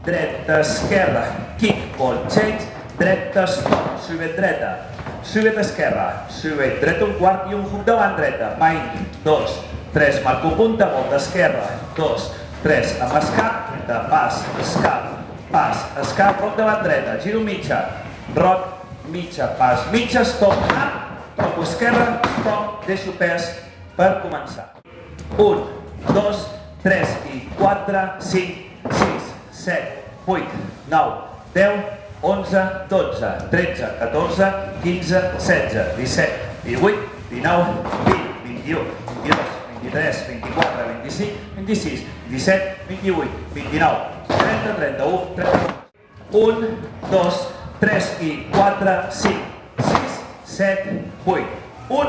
dreta, esquerra, kick, ball, change, dreta, stop, suivit dreta, suivit esquerra, suivit dreta un quart i un hook davant dreta, bind, 2, 3, marco punta, volta esquerra, 2, 3, amb escap, dreta, pas, escap, roc davant dreta, giro mitja, roc, mitja, pas, mitja, stop, up, toco esquerra, stop, deixo pes per començar. 1, 2, 3 i 4, 5, 6, 7, 8, 9, 10, 11, 12, 13, 14, 15, 16, 17, 18, 19, 20, 21, 22, 23, 24, 25, 26, 27, 28, 29, 30, 31, 32, 1, 2, 3 i 4, 5, 6, 7, 8, 1,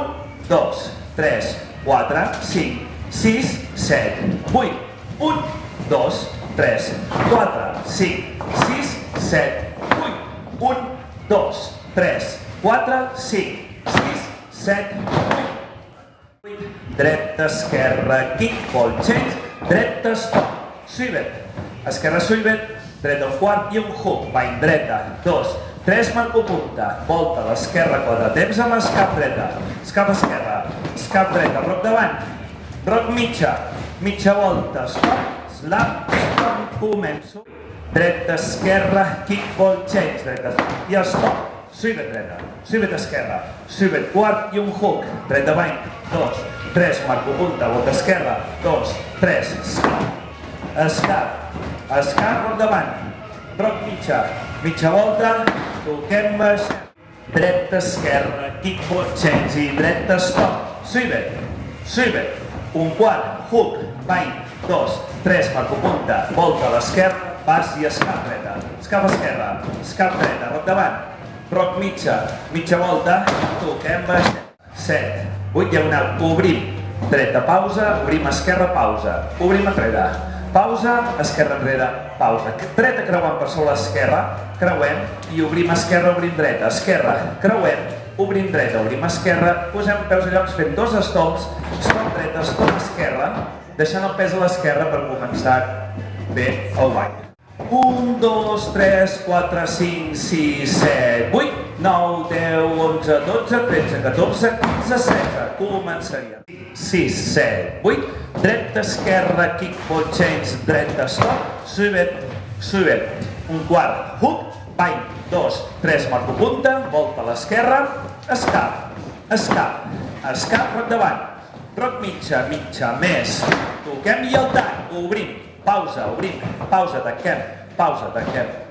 2, 3, 4, 5, 6, 7, 8, 1, 2, 3, 4, 5, 6, 7, 8, 1, 2, 3, 4, 5, 6, 7, 8, dreta, esquerra, kick, ball, change, dreta, stop, suivit, esquerra, suivit, dreta un quart i un hook, bind, dreta, 2, 3, marco punta, volta a l'esquerra, 4 temps amb escap dreta, escap esquerra, escap dreta, roc davant, roc mitja, mitja volta, stop, slap, stop, començo, dreta, esquerra, kick, ball, change, dreta, i stop, suivit dreta, suivit esquerra, suivit quart i un hook, dreta bind, 2, 3, marco punta, volta esquerra, 2, 3, escap, roc davant, roc mitja, mitja volta, toquem baix, dreta, esquerra, kick, ball, change i dreta, stop, suivit, un quart, hook, bind, 2, 3, marco punta, volta a l'esquerra, pas i escap dreta, escap esquerra, escap dreta, roc davant, roc mitja, mitja volta, toquem baix, 7, 8, diagonal, obrim, dreta, pausa, obrim esquerra, pausa, obrim enrere, pausa, esquerra enrere, pausa, dreta creuant per sobre l'esquerra, creuem i obrim esquerra, obrim dreta, esquerra, creuem, obrim dreta, obrim esquerra, posem peus a llocs fent 2 estops, stop dreta, stop esquerra, deixant el pes a l'esquerra per començar bé el ball. 1, 2, 3, 4, 5, 6, 7, 8, 9, 10, 11, 12, 13, 14, 15, 16, començaria. 6, 7, 8, dreta, esquerra, kick, ball, change, dreta, stop, suivit, un quart, hook, bind, 2, 3, marco punta, volta a l'esquerra, escap, roc davant, roc mitja, més, toquem i el tall, obrim, pausa, tanquem,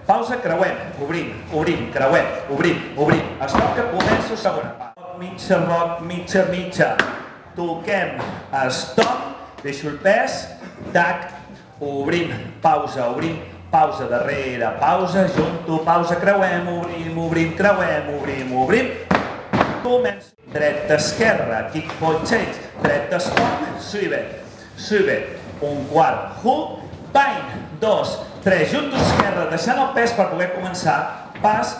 pausa, creuem, obrim, creuem, obrim, stop que començo segona. Roc mitja, toquem, stop, deixo el pes, tac, obrim, pausa darrere, pausa, junto, pausa, creuem, obrim, començo. Dreta, esquerra, kick, ball, change, dreta, stop, suivit, un quart, hook, bind, 2, 3, junto, esquerra, deixant el pes per poder començar, pas,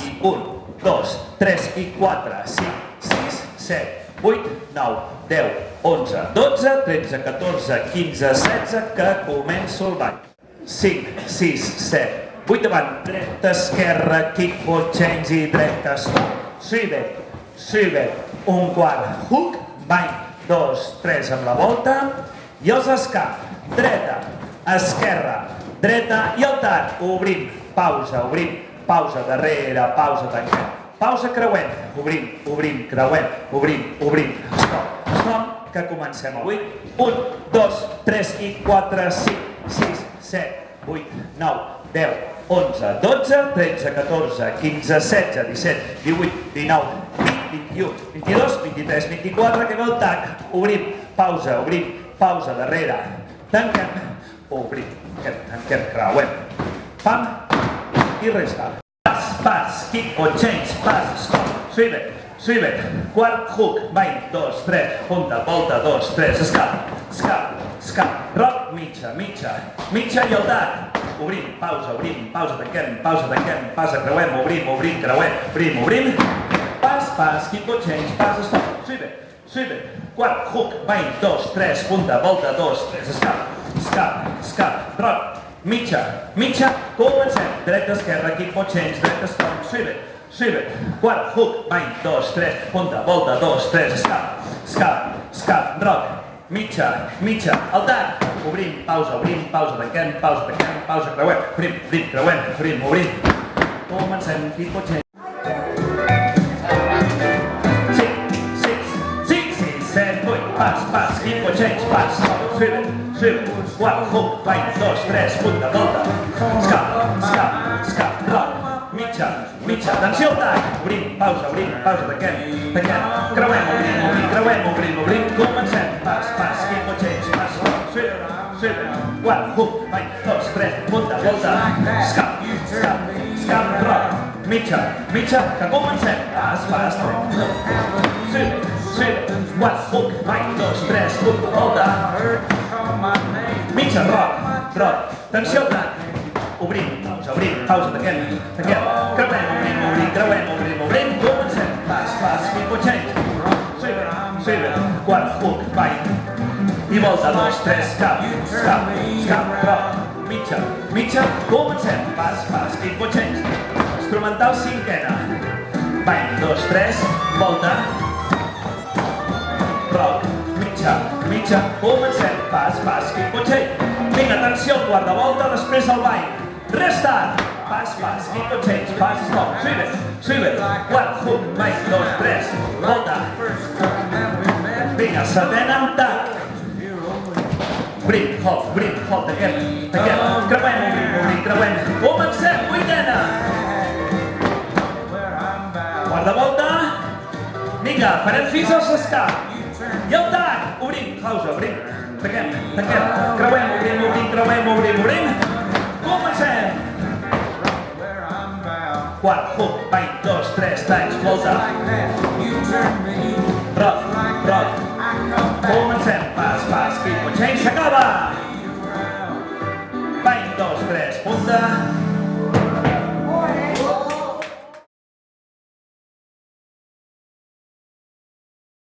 i 1, 2, 3 i 4, 5, 6, 7, 8, 9, 10, 11, 12, 13, 14, 15, 16, que començo el ball. 5, 6, 7, 8 davant, dreta, esquerra, kick, ball, change i dreta, stop, suivit, un quart, hook, bind, 2, 3 amb la volta i els escap, dreta, esquerra, dreta i el tac, obrim, pausa darrere, pausa tanquem, pausa creuem, obrim, creuem, obrim, stop, que comencem avui, 1, 2, 3 i 4, 5, 6, 7, 8, 9, 10, 11, 12, 13, 14, 15, 16, 17, 18, 19, 20, 21, 22, 23, 24, que ve el tac, obrim, pausa darrere, tanquem, obrim, tanquem, creuem, pam, i resta. Pas, kick o change, pas, stop, suivit, quart, hook, bind, 2, 3, punta, volta, 2, 3, escap, roc, mitja, i el tac, obrim, pausa, tanquem, pausa, creuem, obrim, creuem, pas, kick o change, pas, stop, suivit, quart, hook, bind, 2, 3, punta, volta, 2, 3, escap, roc, mitja, comencem. Dreta, esquerra, equip, change, dreta, stop, sube, quart, hook, bany, 2, 3, punta, volta, 2, 3, escap, rock, mitja, al tard, obrim, pausa, tanquem, pausa, creuem, obrim, comencem, equip, change. 7, 8, pas, equip, change, pas, sube, quart, hook, bany, 2, 3, punta, volta, escap, rock, mitja, atenció al tall, obrim, pausa, tanquem, creuem, obrim, comencem, pas, equip, change, pas, sube, quart, hook, bany, 2, 3, punta, volta, escap, rock, mitja, que comencem, pas, sube, quart, hook, bany, 2, 3, punta, volta, mitja, rock, atenció al tall, obrim, pausa, tanquem, creuem, comencem, pas, equip, change, sube, quart, hook, bany, i volta, 2, 3, cap, rock, mitja, comencem, pas, equip, change, instrumental cinquena, bany, 2, 3, volta, rock, mitja, comencem, pas, equip, change, vinga, atenció, quart de volta, després el bany, restart, pas, equip, change, pas, stop, sube, quart, hook, bany, 2, 3, volta, vinga, setena amb tac, obrim, hold, tanquem, creuem, comencem, vuitena, quart de volta, vinga, farem fins al escap, i el tac, obrim, pausa, tanquem, creuem, comencem, quart, hook, bany, 2, 3, talls, volta, rock, comencem, pas, equip, change, s'acaba!